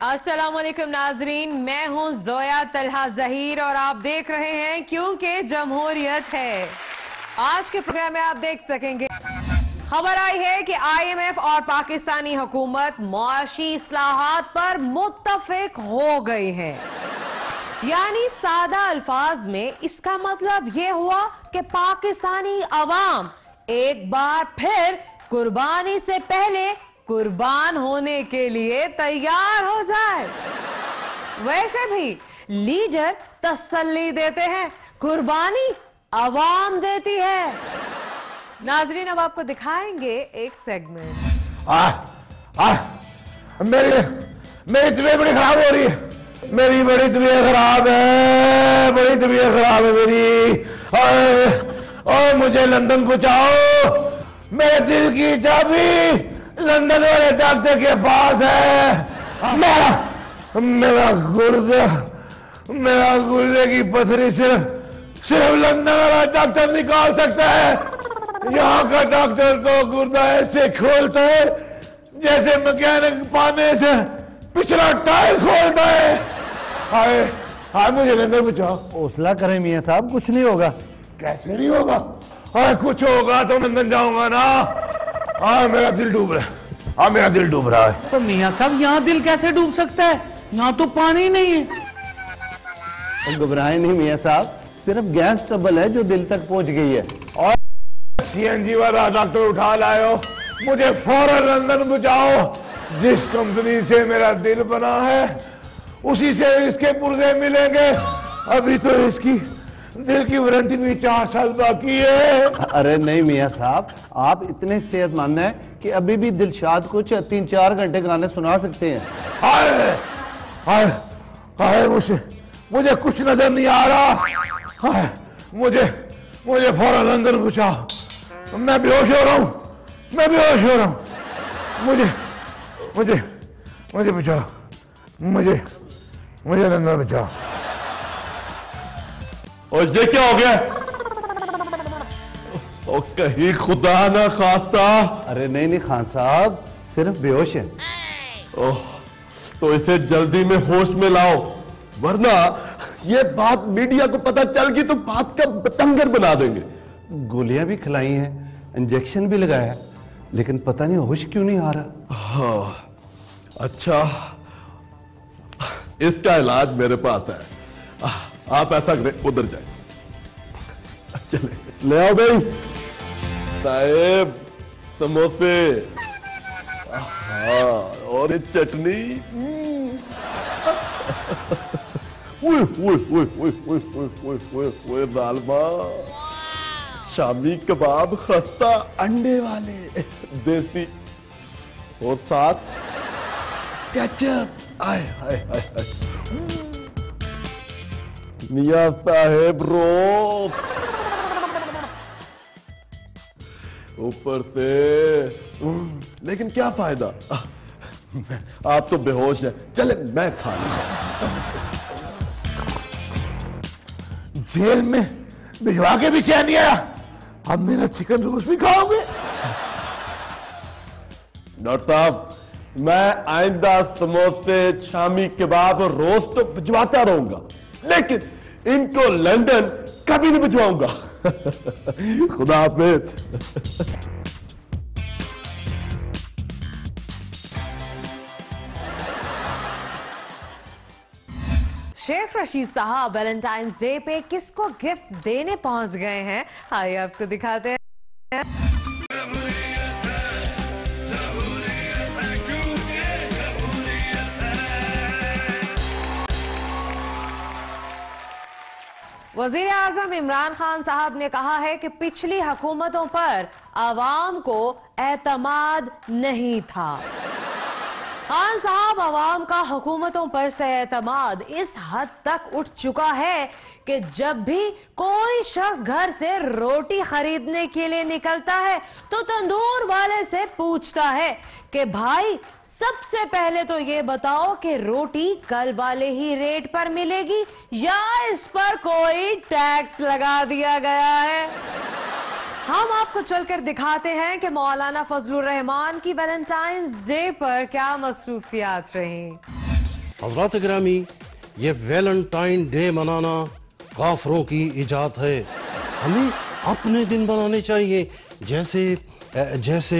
अस्सलामुअलैकुम नाजरीन, मैं हूं जोया तलहा जहीर और आप देख रहे हैं क्योंकि जमहूरियत है। आज के प्रोग्राम में आप देख सकेंगे, खबर आई है कि IMF और पाकिस्तानी हुकूमत मुआशी इस्लाहात पर मुत्तफिक हो गई है। यानी सादा अल्फाज में इसका मतलब यह हुआ कि पाकिस्तानी अवाम एक बार फिर कुर्बानी से पहले कुर्बान होने के लिए तैयार हो जाए। वैसे भी लीडर तसल्ली देते हैं, कुर्बानी अवाम देती है। नाजरीन, अब आपको दिखाएंगे एक सेगमेंट। मेरी तबीयत बड़ी खराब हो रही है। मेरी बड़ी तबीयत खराब है, बड़ी तबीयत खराब है मेरी। और मुझे लंदन पहुंचाओ। मेरे दिल की चाबी लंदन वाले डॉक्टर के पास है। मेरा गुर्दे की पथरी सिर्फ लंदन वाला डॉक्टर निकाल सकता है। यहाँ का डॉक्टर तो गुर्दा ऐसे खोलता है जैसे मैकेनिक पाने से पिछला टायर खोलता है। हाय हाय, मुझे लंदन बचाओ। हौसला करें मियां साहब, कुछ नहीं होगा। कैसे नहीं होगा? हाय, कुछ होगा तो लंदन जाऊंगा ना। हाँ, मेरा दिल डूब रहा है। हाँ, मेरा दिल डूब रहा है। तो मियां साहब, यहाँ दिल कैसे डूब सकता है? यहाँ तो पानी नहीं है। घबराएं नहीं मियां साहब, सिर्फ गैस ट्रबल है जो दिल तक पहुंच गई है। और CNG वाला डॉक्टर उठा लाओ, मुझे फौरन लंदन पहुंचाओ। जिस कंपनी से मेरा दिल बना है उसी से इसके पुर्जे मिलेंगे। अभी तो इसकी दिल की वारंटी भी 4 साल बाकी है। अरे नहीं मियां साहब, आप इतने सेहतमंद हैं कि अभी भी दिलशाद को 3-4 घंटे गाने सुना सकते हैं। हाय हाय हाय, मुझे कुछ नजर नहीं आ रहा। हाय, मुझे फौरन लंदन पहुंचाओ। मैं बेहोश हो रहा हूँ, मैं बेहोश हो रहा हूँ। मुझे बचाओ, मुझे लंदन बचाओ। और ये क्या हो गया? और कहीं खुदा ना खास्ता। अरे नहीं खान साहब, सिर्फ बेहोश है। ओह, तो इसे जल्दी में होश में लाओ, वरना ये बात मीडिया को पता चल गई तो बात का बतंगर बना देंगे। गोलियां भी खिलाई हैं, इंजेक्शन भी लगाया, लेकिन पता नहीं होश क्यों नहीं आ रहा। हाँ, अच्छा, इसका इलाज मेरे पास है। आप ऐसा करें, उधर जाए। चले, ले आओ भाई साहेब समोसे। हाँ, और ये चटनी। दालमा, शामी कबाब खस्ता अंडे वाले देसी, और साथ केचप। आय हाय हाय हाय। मियां साहेब रोक, ऊपर से। लेकिन क्या फायदा, आप तो बेहोश हैं। चले, मैं खा लूंगा। जेल में भिजवा के भी चैन नहीं आया, अब मेरा चिकन रोस्ट भी खाओगे? डॉक्टर साहब, मैं आइंदा समोसे, शामी कबाब और रोस्ट तो भिजवाता रहूंगा, लेकिन इनको लंदन कभी नहीं भिजवाऊंगा। खुदा हाफिज। शेख रशीद साहब वैलेंटाइंस डे पे किसको गिफ्ट देने पहुंच गए हैं, आइए आपको दिखाते हैं। वजीर आजम इमरान खान साहब ने कहा है कि पिछली हुकूमतों पर आवाम को एतमाद नहीं था। खान साहब, अवाम का हुकूमतों पर से एतमाद इस हद तक उठ चुका है कि जब भी कोई शख्स घर से रोटी खरीदने के लिए निकलता है तो तंदूर वाले से पूछता है कि भाई सबसे पहले तो ये बताओ कि रोटी कल वाले ही रेट पर मिलेगी या इस पर कोई टैक्स लगा दिया गया है। हम आपको चलकर दिखाते हैं कि मौलाना फजलुर रहमान की वैलेंटाइंस डे पर क्या मसरूफियात रही। हजरात गिरामी, ये वैलेंटाइन डे मनाना काफरों की इजाद है। हमें अपने दिन बनाने चाहिए, जैसे जैसे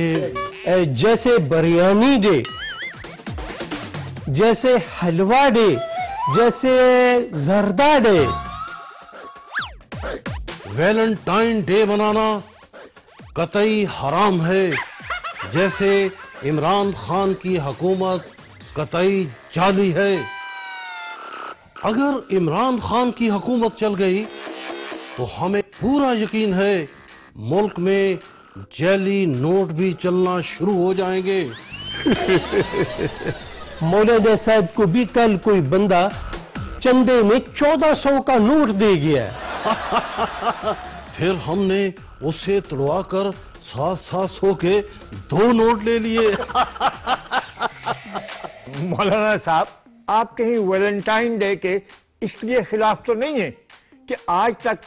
जैसे बिरयानी डे, जैसे हलवा डे, जैसे जर्दा डे। वैलेंटाइन डे मनाना कतई हराम है, जैसे इमरान खान की हुकूमत कतई जाली है। अगर इमरान खान की हुकूमत चल गई तो हमें पूरा यकीन है मुल्क में जैली नोट भी चलना शुरू हो जाएंगे। मौलाना साहब को भी कल कोई बंदा चंदे में 1400 का नोट दे गया। फिर हमने उसे तुड़वा कर 700 के 2 नोट ले लिए। मौलाना साहब, आप कहीं वैलेंटाइन डे के इसलिए खिलाफ तो नहीं है कि आज तक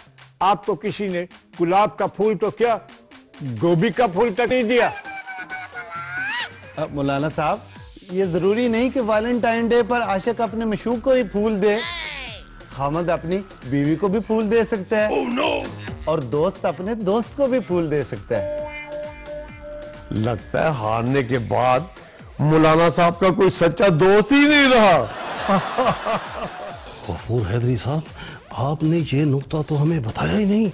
आपको किसी ने गुलाब का फूल तो क्या गोभी का फूल तक नहीं दिया? मौलाना साहब, ये जरूरी नहीं कि वैलेंटाइन डे पर आशिक अपने मशूक को ही फूल दे। खामद अपनी बीवी को भी फूल दे सकता है। Oh, no! और दोस्त अपने दोस्त को भी फूल दे सकता है। लगता है हारने के बाद मौलाना साहब का कोई सच्चा दोस्त ही नहीं रहा। गफूर हैदरी साहब, आपने ये नुक्ता तो हमें बताया ही नहीं।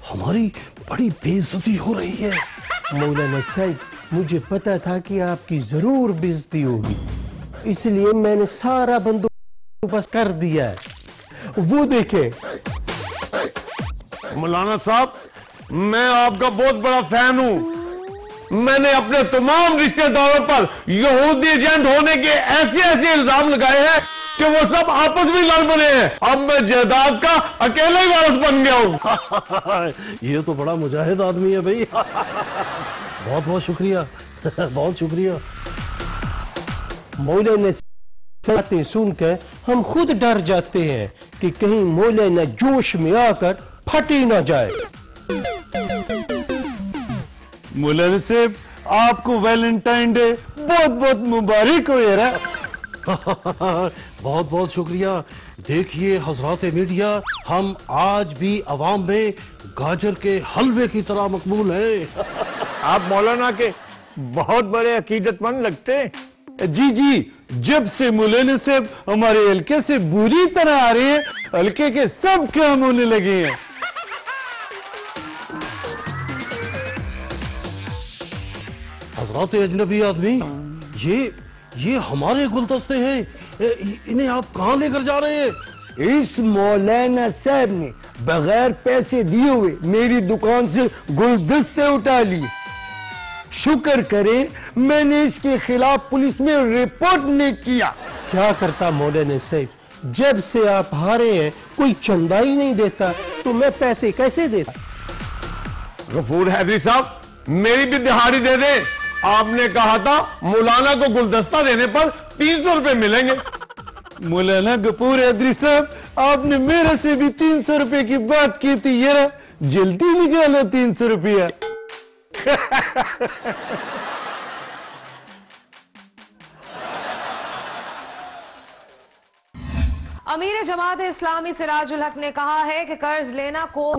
हमारी बड़ी बेइज्जती हो रही है। मौलाना साहब, मुझे पता था कि आपकी जरूर बेइज्जती होगी, इसलिए मैंने सारा बंदोबस्त कर दिया है। वो देखे मौलाना साहब, मैं आपका बहुत बड़ा फैन हूं। मैंने अपने तमाम रिश्तेदारों पर यहूदी एजेंट होने के ऐसे ऐसे इल्जाम लगाए हैं कि वो सब आपस में लड़ बने हैं। अब मैं जायदाद का अकेला ही वारिस बन गया हूं। ये तो बड़ा मुजाहिद आदमी है भाई। बहुत बहुत शुक्रिया, बहुत शुक्रिया। मौलाना बातें सुनकर हम खुद डर जाते हैं कि कहीं मौलाना जोश में आकर फट ही ना जाए। मौलाना साहब, आपको वैलेंटाइन डे बहुत बहुत मुबारक हो यार। बहुत बहुत शुक्रिया। देखिए हजरात मीडिया, हम आज भी अवाम में गाजर के हलवे की तरह मकबूल हैं। आप मौलाना के बहुत बड़े अकीदतमंद लगते हैं। जी जी, जब से मौलाना साहब हमारे हल्के से बुरी तरह आ रहे हैं, हल्के के सब काम होने लगे हैं। हजरात अजनबी आदमी, ये हमारे गुलदस्ते हैं। इन्हें आप कहाँ लेकर जा रहे हैं? इस मौलाना साहब ने बगैर पैसे दिए हुए मेरी दुकान से गुलदस्ते उठा लिए। शुक्र करें मैंने इसके खिलाफ पुलिस में रिपोर्ट नहीं किया। क्या करता मौलाना साहब, जब से आप हारे हैं कोई चंदा ही नहीं देता, तो मैं पैसे कैसे देता? गफूर हैदरी साहब, मेरी भी दिहाड़ी दे दे। आपने कहा था मौलाना को गुलदस्ता देने पर 300 रुपए मिलेंगे। मौलाना गफूर हैदरी साहब, आपने मेरे से भी 300 रुपए की बात की थी यार, जल्दी निकालो 300 रुपया। अमीर जमात इस्लामी सिराजुल हक ने कहा है कि कर्ज लेना को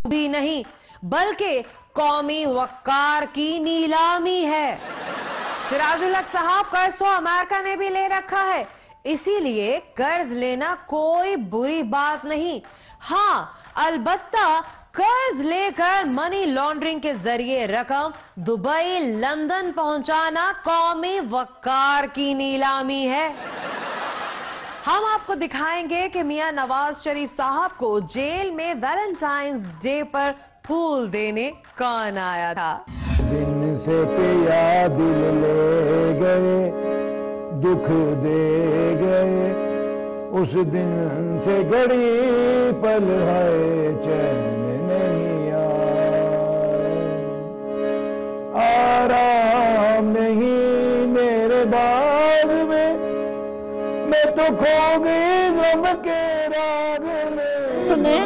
भी नहीं बल्कि कौमी वक़ार की नीलामी है। सिराजुल हक साहब, कर्ज तो अमेरिका ने भी ले रखा है, इसीलिए कर्ज लेना कोई बुरी बात नहीं। हाँ, अलबत्ता कर्ज लेकर मनी लॉन्ड्रिंग के जरिए रकम दुबई, लंदन पहुंचाना कौमी वक़ार की नीलामी है। हम आपको दिखाएंगे कि मियां नवाज शरीफ साहब को जेल में वैलेंटाइंस डे पर फूल देने कौन आया था। दिन से पिया दिल ले गए, दुख दे गए, उस दिन से घड़ी पल है चैन नहीं आराम नहीं मेरे बाग में, मैं तो खो गई गम के राग में। सुने,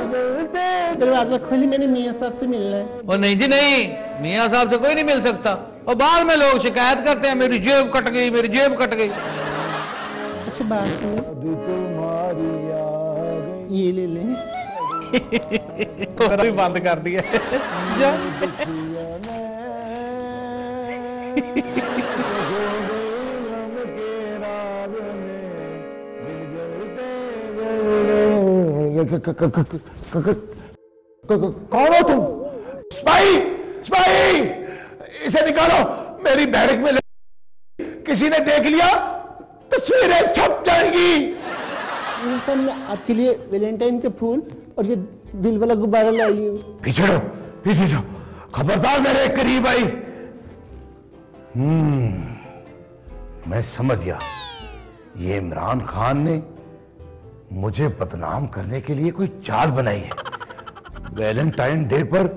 दरवाजा खोली, मैंने मियाँ साहब से मिलना है। और नहीं जी नहीं, मियाँ साहब से कोई नहीं मिल सकता। और बाद में लोग शिकायत करते हैं मेरी जेब कट गई, मेरी जेब कट गई। अच्छा बात सुनो, तुम्हारी आ गई। ये ले लें। तो भी बंद कर दिया जा। कौन हो तुम? स्पाई, स्पाई, इसे निकालो, मेरी बैरक में किसी ने देख लिया तस्वीरें छप जाएंगी। सर मैं आपके लिए वैलेंटाइन के फूल और ये दिल वाला गुब्बारा लाई हूँ। पीछे रहो, पीछे जाओ, खबरदार मेरे करीब आई। मैं समझ गया, ये इमरान खान ने मुझे बदनाम करने के लिए कोई चाल बनाई है। वैलेंटाइन डे पर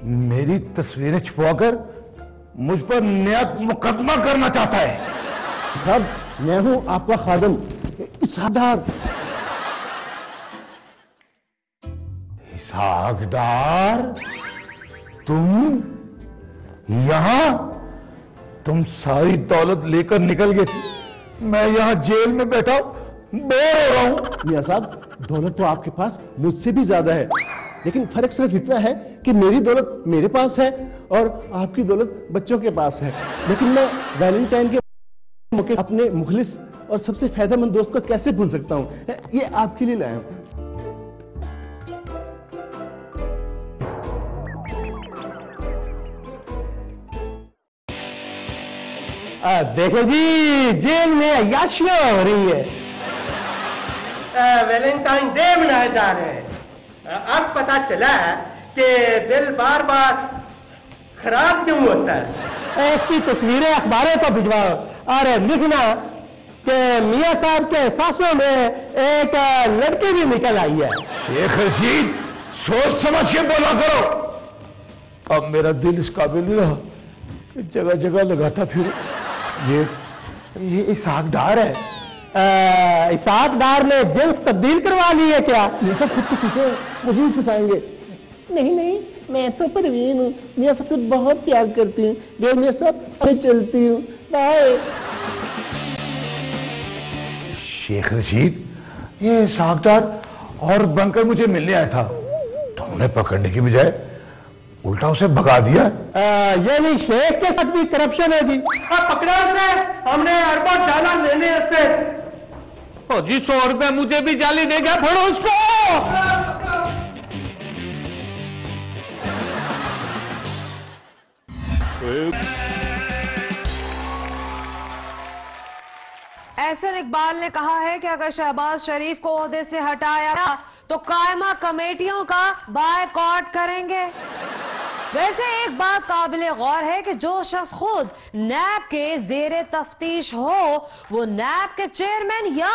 मेरी तस्वीरें छुपाकर मुझ पर नया मुकदमा करना चाहता है। साहब मैं हूं आपका खादम इसहाकडार। इसहाकडार, तुम यहां? तुम सारी दौलत लेकर निकल गए थे, मैं यहां जेल में बैठा बोर हो रहा हूं। मियां साहब दौलत तो आपके पास मुझसे भी ज्यादा है, लेकिन फर्क सिर्फ इतना है कि मेरी दौलत मेरे पास है और आपकी दौलत बच्चों के पास है। लेकिन मैं वैलेंटाइन के मौके अपने मुखलिस और सबसे फायदेमंद दोस्त को कैसे भूल सकता हूं? ये आपके लिए लाया हूं। देखो जी, जेल में अय्याशियां हो रही है। वैलेंटाइन डे मनाए जा रहे हैं। अब पता चला है कि दिल बार बार खराब क्यों होता है। इसकी तस्वीरें अखबारों को भिजवाओ और लिखना कि मियां साहब के एहसासों में एक लड़की भी निकल आई है। शेख रशीद, सोच समझ के बोला करो। अब मेरा दिल इस काबिल नहीं रहा कि जगह जगह लगाता फिर। ये इसहाकडार है। इसहाकडार ने जिन्स तब्दील करवा ली है क्या? ये सब खुद तो फंसे, मुझे भी फंसाएंगे। नहीं नहीं, मैं तो परवीन हूँ, मियां सबसे बहुत प्यार करती हूँ। देव मियां सब, मैं चलती हूँ, बाय। शेख रशीद, ये इसहाकडार और बनकर मुझे मिलने आया था, तो उन्हें पकड़ने की बजाय उल्टा उसे भगा दिया। यानी शेख के साथ भी करप्शन है जी। पकड़ा उसे, हमने अरबों डॉलर लेने से। ओ जी 100 रुपए मुझे भी जाली देगा, फड़ो उसको। एहसन इकबाल ने कहा है कि अगर शहबाज शरीफ को ओहदे से हटाया तो कायमा कमेटियों का बायकॉट करेंगे। वैसे एक बात काबिले गौर है कि जो शख्स खुद नैब के जेरे तफ्तीश हो वो नैब के चेयरमैन या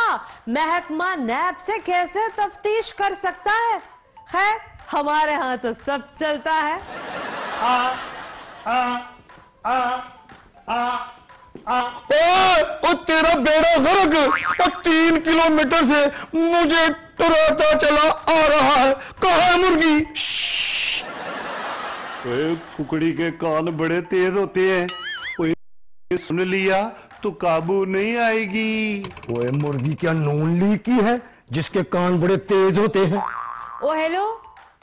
महकमा नैब से कैसे तफ्तीश कर सकता है। खैर हमारे यहाँ तो सब चलता है। ओ तेरा बेड़ा गर्क, 3 किलोमीटर से मुझे टुराता चला आ रहा है, कहाँ है मुर्गी? कुकड़ी के कान बड़े तेज होते हैं, सुन लिया तो काबू नहीं आएगी। ओए मुर्गी क्या नून ली की है जिसके कान बड़े तेज होते हैं? ओ हेलो,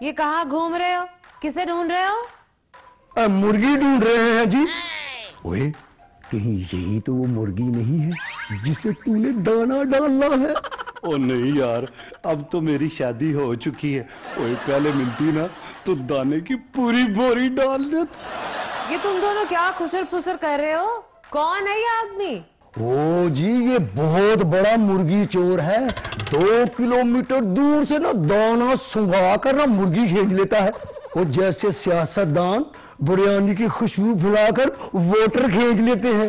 ये कहाँ घूम रहे हो, किसे ढूंढ रहे हो? मुर्गी ढूंढ रहे हैं जी। ओए कहीं यही तो वो मुर्गी नहीं है जिसे तूने दाना डालना है? ओ नहीं यार, अब तो मेरी शादी हो चुकी है। ओए पहले मिलती ना तो दाने की पूरी बोरी डाल देता। ये तुम दोनों क्या खुसर फुसर कर रहे हो? कौन है ये आदमी? ओ जी, ये बहुत बड़ा मुर्गी चोर है। 2 किलोमीटर दूर से ना दाना सुंघा कर ना मुर्गी खींच लेता है। और जैसे सियासतदान बिरयानी की खुशबू फुलाकर वोटर खींच लेते हैं।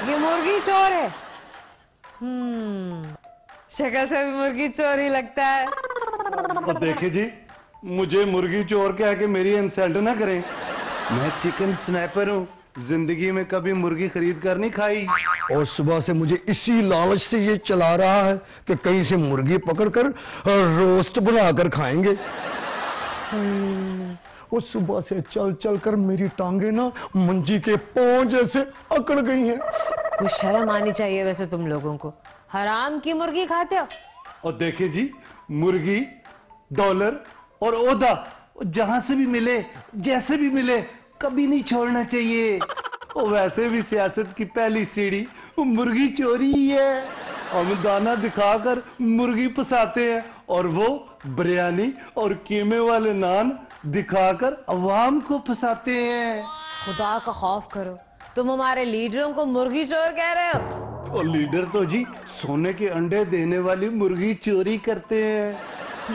ये मुर्गी चोर है। शक्ल से भी मुर्गी चोर ही लगता है। और देखिए जी, मुझे मुर्गी चोर कह के मेरी इंसल्ट ना करें। मैं चिकन स्नैपर हूँ, जिंदगी में कभी मुर्गी खरीद कर नहीं खाई। और सुबह से मुझे इसी लालच से ये चला रहा है कि कहीं से मुर्गी पकड़कर रोस्ट बनाकर खाएंगे। और सुबह से चल चल कर मेरी टांगे ना मंजी के पांव जैसे अकड़ गई हैं। कुछ शर्म आनी चाहिए वैसे तुम लोगों को, हराम की मुर्गी खाते हो। और देखिए जी, मुर्गी, डॉलर और ओहदा जहां से भी मिले, जैसे भी मिले, कभी नहीं छोड़ना चाहिए। और वैसे भी सियासत की पहली सीढ़ी मुर्गी चोरी ही है। हम दाना दिखाकर मुर्गी फंसाते हैं और वो बिरयानी और कीमे वाले नान दिखाकर अवाम को फंसाते हैं। खुदा का खौफ करो, तुम हमारे लीडरों को मुर्गी चोर कह रहे हो। और लीडर तो जी सोने के अंडे देने वाली मुर्गी चोरी करते हैं।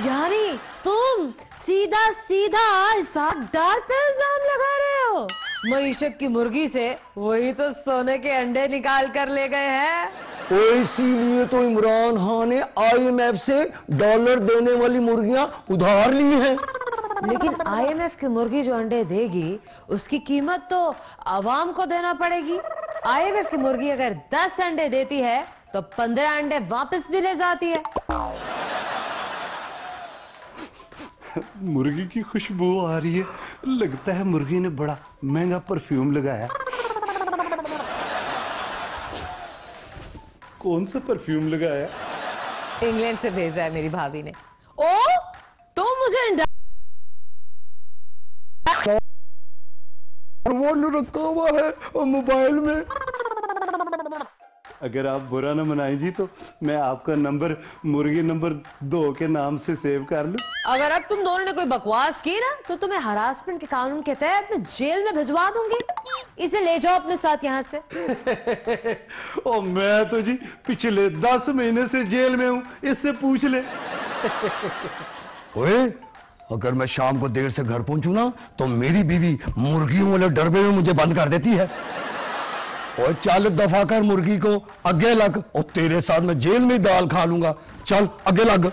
यानी तुम सीधा सीधा इसाकदार पे इल्जाम लगा रहे हो। मईशत की मुर्गी से वही तो सोने के अंडे निकाल कर ले गए हैं। इसीलिए तो इमरान खान ने IMF से डॉलर देने वाली मुर्गियां उधार ली हैं। लेकिन IMF की मुर्गी जो अंडे देगी उसकी कीमत तो आवाम को देना पड़ेगी। IMF की मुर्गी अगर 10 अंडे देती है तो 15 अंडे वापस भी ले जाती है। मुर्गी की खुशबू आ रही है, लगता है मुर्गी ने बड़ा महंगा परफ्यूम लगाया। कौन सा परफ्यूम लगाया? इंग्लैंड से भेजा है मेरी भाभी ने। ओ तो मुझे वो रखा हुआ है मोबाइल में। अगर आप बुरा न मनाएं जी तो मैं आपका नंबर मुर्गी नंबर 2 के नाम से सेव कर लूं। अगर अब तुम दोनों ने कोई बकवास की ना तो तुम्हें हरासमेंट के कानून के तहत मैं जेल में भिजवा दूंगी। इसे ले जाओ अपने साथ यहाँ से। और मैं तो जी पिछले 10 महीने से जेल में हूँ, इससे पूछ ले। ओए, अगर मैं शाम को देर से घर पहुंचू ना तो मेरी बीवी मुर्गियों वाले डरबे में मुझे बंद कर देती है। और चल दफा कर मुर्गी को आगे लग, और तेरे साथ मैं जेल में दाल खा लूंगा। चल आगे लग।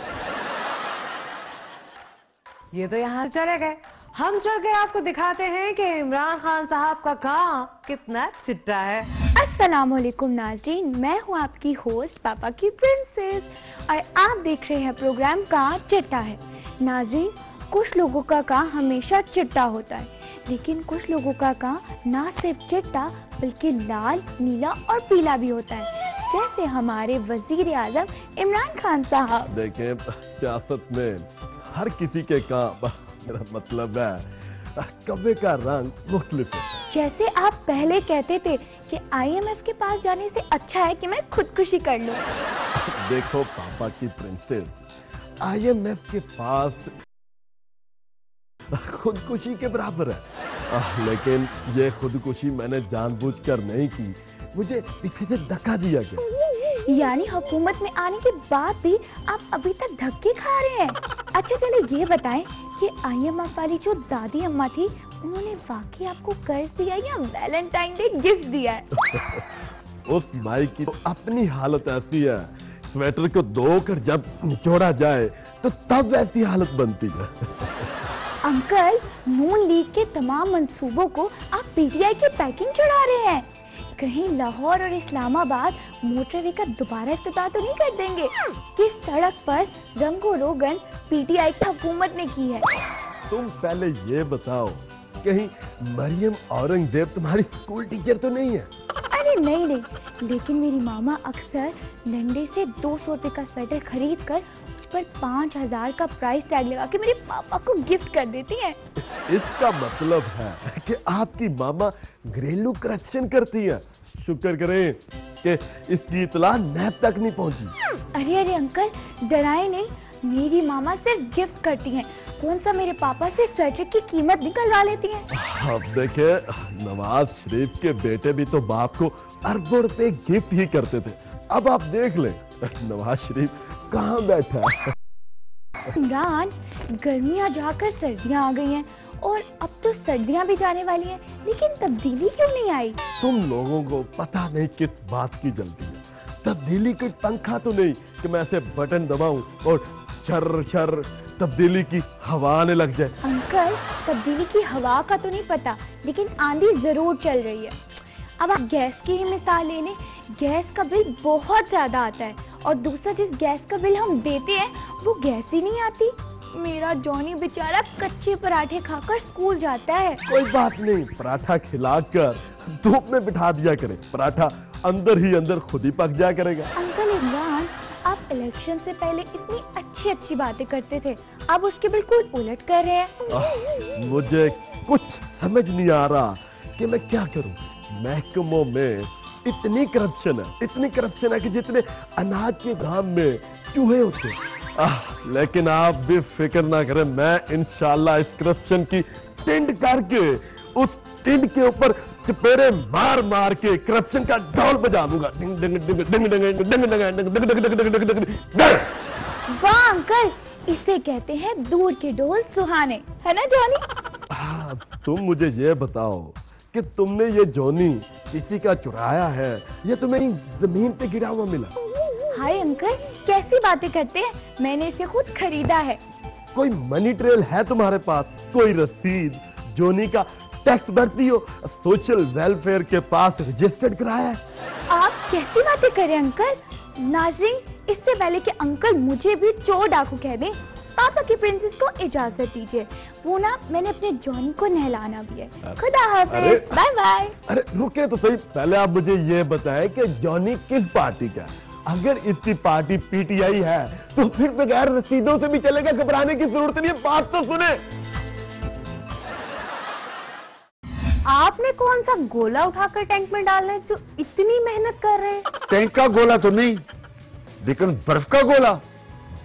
ये तो यहाँ से चले गए। हम चलकर आपको दिखाते हैं कि इमरान खान साहब का काम कितना चिट्टा है। अस्सलामुअलैकुम नाज़रीन, मैं हूँ आपकी होस्ट पापा की प्रिंसेस और आप देख रहे हैं प्रोग्राम का चिट्टा है। नाज़रीन, कुछ लोगों का काम हमेशा चिट्टा होता है, लेकिन कुछ लोगों का काम ना सिर्फ चिट्टा बल्कि लाल, नीला और पीला भी होता है, जैसे हमारे वजीर आजम इमरान खान साहब। देखें, सियासत में हर किसी के काम, मेरा मतलब है कब्बे का रंग मुख्तलिफ है। जैसे आप पहले कहते थे कि IMF के पास जाने से अच्छा है कि मैं खुदकुशी कर लूं। देखो पापा की प्रिंसेस, IMF के पास खुदकुशी के बराबर है। लेकिन ये खुदकुशी मैंने जानबूझकर नहीं की, मुझे पीछे से धक्का दिया गया। यानी हुकूमत में आने के बाद भी आप अभी तक धक्के खा रहे हैं। अच्छा चलो ये बताएं कि IMF वाली जो दादी अम्मा थी, उन्होंने वाकई आपको कर्ज दिया या वैलेंटाइन डे गिफ्ट दिया है? उस माई की तो अपनी हालत ऐसी है, स्वेटर को धोकर जब निचोड़ा जाए तो तब वैसी हालत बनती है। अंकल, नून लीग के तमाम मंसूबों को आप PTI की पैकिंग चढ़ा रहे हैं। कहीं लाहौर और इस्लामाबाद मोटरवे का दोबारा इफ्तिताह तो नहीं कर देंगे? कि सड़क पर रंगो रोगन PTI की हुकूमत ने की है। तुम पहले ये बताओ, कहीं मरियम औरंगजेब तुम्हारी स्कूल टीचर तो नहीं है? अरे नहीं, लेकिन मेरी मामा अक्सर लंडे से 200 रुपए का स्वेटर खरीद कर उस पर 5000 का प्राइस टैग लगा के मेरे पापा को गिफ्ट कर देती हैं। इसका मतलब है कि आपकी मामा घरेलू करप्शन करती है। शुक्र करें कि इसकी इतला नैब तक नहीं पहुंची। अरे अंकल, डराए नहीं, मेरी मामा सिर्फ गिफ्ट करती हैं, कौन सा मेरे पापा से स्वेटर की कीमत निकलवा लेती हैं। अब देखे, नवाज शरीफ के बेटे भी तो बाप को अरबों रुपए गिफ्ट ही करते थे। अब आप देख ले नवाज शरीफ कहाँ बैठा है। इमरान, गर्मियाँ जाकर सर्दियाँ आ गई हैं और अब तो सर्दियाँ भी जाने वाली हैं, लेकिन तब्दीली क्यों नहीं आई? तुम लोगों को पता नहीं किस बात की जल्दी है। तब्दीली कोई पंखा तो नहीं कि मैं ऐसे बटन दबाऊं और शर शर तब्दीली की हवा आने लग जाए। अंकल, तब्दीली की हवा का तो नहीं पता, लेकिन आंधी जरूर चल रही है। अब आप गैस की ही मिसाल ले लें, गैस का बिल बहुत ज्यादा आता है और दूसरा जिस गैस का बिल हम देते हैं वो गैस ही नहीं आती। मेरा जॉनी बेचारा कच्चे पराठे खाकर स्कूल जाता है। कोई बात नहीं, पराठा खिलाकर धूप में बिठा दिया करे, पराठा अंदर ही अंदर खुद ही पक जाया करेगा। अंकल इमरान, आप इलेक्शन से पहले इतनी अच्छी अच्छी बातें करते थे, अब उसके बिल्कुल उलट कर रहे हैं। मुझे कुछ समझ नहीं आ रहा कि मैं क्या करूं। महकमों में इतनी करप्शन है कि जितने अनाज के दाम में चूहे होते हैं। लेकिन आप भी फिक्र ना करें, मैं इंशाल्लाह इस करप्शन की टिंड करके उस टिंड के ऊपर चपेरे मार मार के करप्शन का ढोल बजा दूंगा। वाह अंकल, इसे कहते हैं दूर के ढोल सुहाने, है ना जॉनी? तुम मुझे ये बताओ कि तुमने ये जॉनी किसी का चुराया है या तुम्हें जमीन पे गिरा हुआ मिला? हाय अंकल, कैसी बातें करते हैं, मैंने इसे खुद खरीदा है। कोई मनी ट्रेल है तुम्हारे पास? कोई रसीद? जॉनी का टैक्स भरती हो? सोशल वेलफेयर के पास रजिस्टर्ड कराया है? आप कैसी बातें कर रहे हैं अंकल? नाज़रीन, इससे पहले कि अंकल मुझे भी चोर डाकू कह दें, पापा की प्रिंसेस को इजाजत दीजिए। वो ना, मैंने अपने जॉनी को नहलाना भी है। खुदा हाफिज, बाय बाय। अरे रुके तो सही, पहले आप मुझे ये बताएं कि जॉनी किस पार्टी का है? अगर इसकी पार्टी पीटीआई है तो फिर बगैर रसीदों से भी चलेगा, घबराने की जरूरत नहीं है। बात तो सुने। आपने कौन सा गोला उठाकर टैंक में डालना है जो इतनी मेहनत कर रहे हैं? टैंक का गोला तो नहीं, लेकिन बर्फ का गोला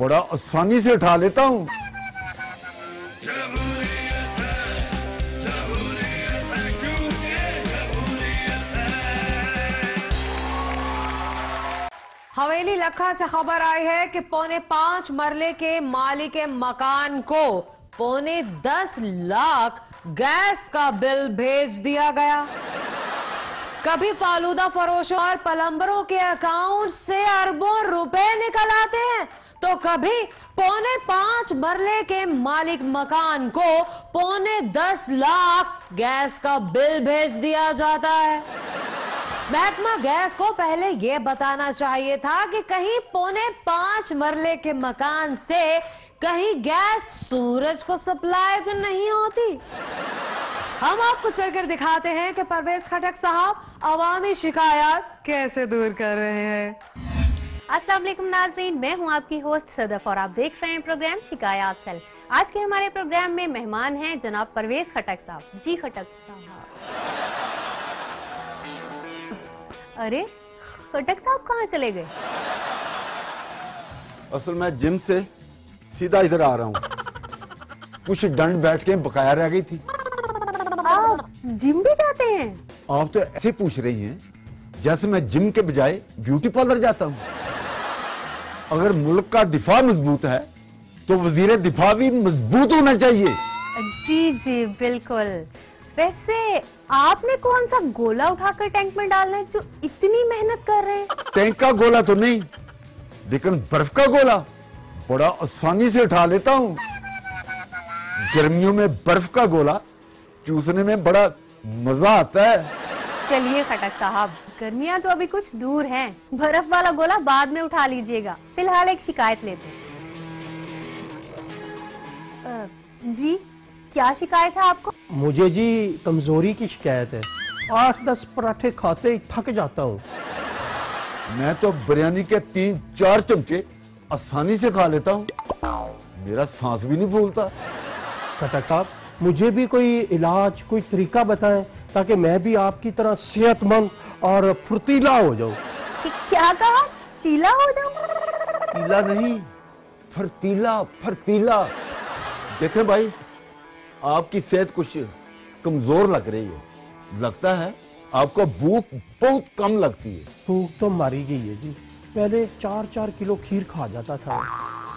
बड़ा आसानी से उठा लेता हूँ। हवेली लखा से खबर आई है कि 4.25 मरले के मालिक के मकान को 10.25 लाख गैस का बिल भेज दिया गया। कभी फालूदा फरोशों और प्लम्बरों के अकाउंट से अरबों रुपए निकल आते हैं, तो कभी 4.25 मरले के मालिक मकान को 10.25 लाख गैस का बिल भेज दिया जाता है। महकमा गैस को पहले यह बताना चाहिए था कि कहीं 4.25 मरले के मकान से कहीं गैस सूरज को सप्लाई तो नहीं होती। हम आपको चलकर दिखाते हैं कि परवेज खटक साहब अवामी शिकायत कैसे दूर कर रहे हैं। अस्सलाम वालेकुम नाजरीन, मैं हूं आपकी होस्ट सदफ और आप देख रहे हैं प्रोग्राम शिकायत सेल। आज के हमारे प्रोग्राम में मेहमान हैं जनाब परवेज खटक साहब। जी खटक साहब। अरे खटक साहब कहाँ चले गए? असल मैं जिम से सीधा इधर आ रहा हूँ, कुछ दंड बैठ के बकाया रह गई थी। आप जिम भी जाते हैं? आप तो ऐसे पूछ रही हैं जैसे मैं जिम के बजाय ब्यूटी पार्लर जाता हूँ। अगर मुल्क का दिफा मजबूत है तो वजीर दिफा भी मजबूत होना चाहिए। जी जी बिल्कुल। वैसे आपने कौन सा गोला उठाकर टैंक में डालना है जो इतनी मेहनत कर रहे हैं? टैंक का गोला तो नहीं, लेकिन बर्फ का गोला बड़ा आसानी से उठा लेता हूँ। गर्मियों में बर्फ का गोला चूसने में बड़ा मजा आता है। चलिए खटक साहब, गर्मियां तो अभी कुछ दूर हैं, बर्फ वाला गोला बाद में उठा लीजिएगा। फिलहाल एक शिकायत लेते हैं। जी क्या शिकायत है आपको? मुझे जी कमजोरी की शिकायत है। 8-10 पराठे खाते ही थक जाता हूँ। मैं तो बिरयानी के 3-4 चमचे आसानी से खा लेता हूँ, मेरा सांस भी नहीं फूलता। खटक साहब, मुझे भी कोई इलाज, कोई तरीका बताएं ताकि मैं भी आपकी तरह सेहतमंद और फुर्तीला हो जाऊं। क्या कहा? तीला हो जाऊं? तीला नहीं, फर्तीला, फर्तीला। देखें भाई, आपकी सेहत कुछ कमजोर लग रही है। लगता है आपको भूख बहुत कम लगती है। भूख तो मारी गई है जी। पहले 4-4 किलो खीर खा जाता था,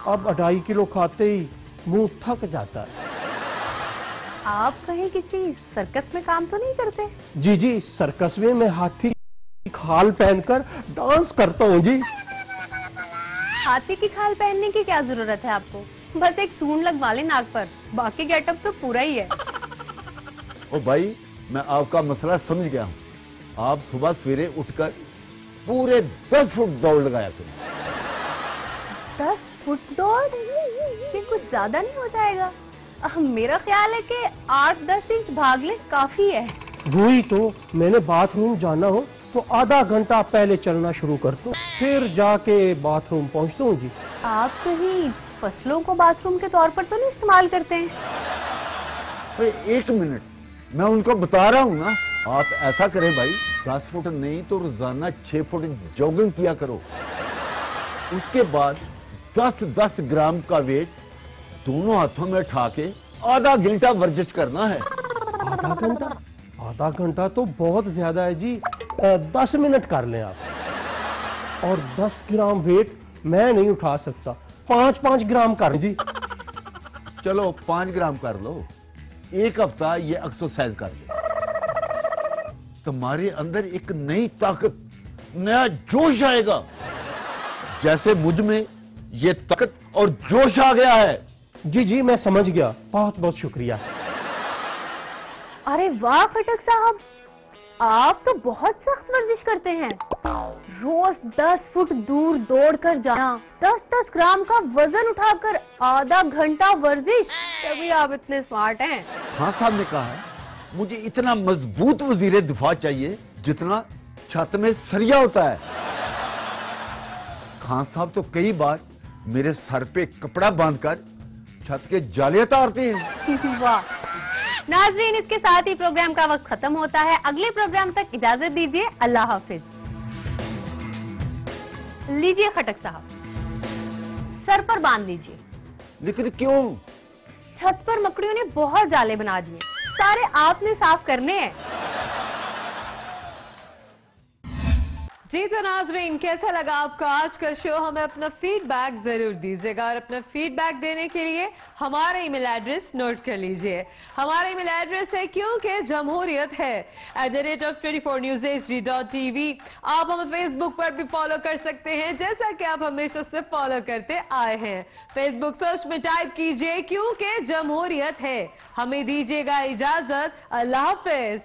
अब 2.5 किलो खाते ही मुंह थक जाता है। आप कहीं किसी सर्कस में काम तो नहीं करते? जी जी, सर्कस में मैं हाथी खाल पहनकर डांस करता हूँ जी। हाथी की खाल पहनने की क्या जरूरत है आपको? बस एक सूंड लगवा ले नाक पर, बाकी गेटअप तो पूरा ही है। ओ भाई, मैं आपका मसला समझ गया हूँ। आप सुबह सवेरे उठकर पूरे 10 फुट दौड़ लगाया करें। 10 फुट दौड़? ये कुछ ज्यादा नहीं हो जाएगा? मेरा ख्याल है कि 8-10 इंच भाग ले काफी है। वही तो, मैंने बाथरूम जाना हो तो आधा घंटा पहले चलना शुरू कर दो, फिर जाके बाथरूम पहुंचता हूँ जी। आप कहीं फसलों को बाथरूम के तौर पर तो नहीं इस्तेमाल करते हैं? एक मिनट, मैं उनको बता रहा हूँ ना। आप ऐसा करें भाई, 10 फुट नहीं तो रोजाना 6 फुट जॉगिंग किया करो। उसके बाद 10-10 ग्राम का वेट दोनों हाथों में उठा के आधा घंटा वर्जिश करना है। आधा घंटा? आधा घंटा तो बहुत ज्यादा है जी। 10 मिनट कर लें आप। और 10 ग्राम वेट मैं नहीं उठा सकता, 5-5 ग्राम कर जी। चलो 5 ग्राम कर लो। एक हफ्ता ये एक्सरसाइज कर लो, तुम्हारे अंदर एक नई ताकत, नया जोश आएगा। जैसे मुझ में ये ताकत और जोश आ गया है। जी जी मैं समझ गया, बहुत बहुत शुक्रिया। अरे वाह खटक साहब, आप तो बहुत सख्त वर्जिश करते हैं। रोज 10 फुट दूर दौड़कर जाना, 10-10 ग्राम का वजन उठाकर आधा घंटा वर्जिश, तभी आप इतने स्मार्ट हैं। खान साहब ने कहा है मुझे इतना मजबूत वजीर दिफा चाहिए जितना छत में सरिया होता है। खान साहब तो कई बार मेरे सर पे कपड़ा बांधकर छत के जाले उतारते हैं। वाह नाज़रीन, इसके साथ ही प्रोग्राम का वक्त खत्म होता है। अगले प्रोग्राम तक इजाजत दीजिए, अल्लाह हाफिज। लीजिए खटक साहब, सर पर बांध लीजिए। लेकिन क्यों? छत पर मकड़ियों ने बहुत जाले बना दिए, सारे आपने साफ करने हैं। जी तो नाजरीन, कैसा लगा आपका आज का शो? हमें अपना फीडबैक जरूर दीजिएगा और अपना फीडबैक देने के लिए हमारा ईमेल एड्रेस नोट कर लीजिए। हमारा ईमेल एड्रेस है क्योंकि जमहूरियत है @24newsHD.tv। आप हमें फेसबुक पर भी फॉलो कर सकते हैं, जैसा कि आप हमेशा से फॉलो करते आए हैं। फेसबुक सर्च में टाइप कीजिए क्योंकि जमहूरियत है। हमें दीजिएगा इजाजत, अल्लाह हाफिज।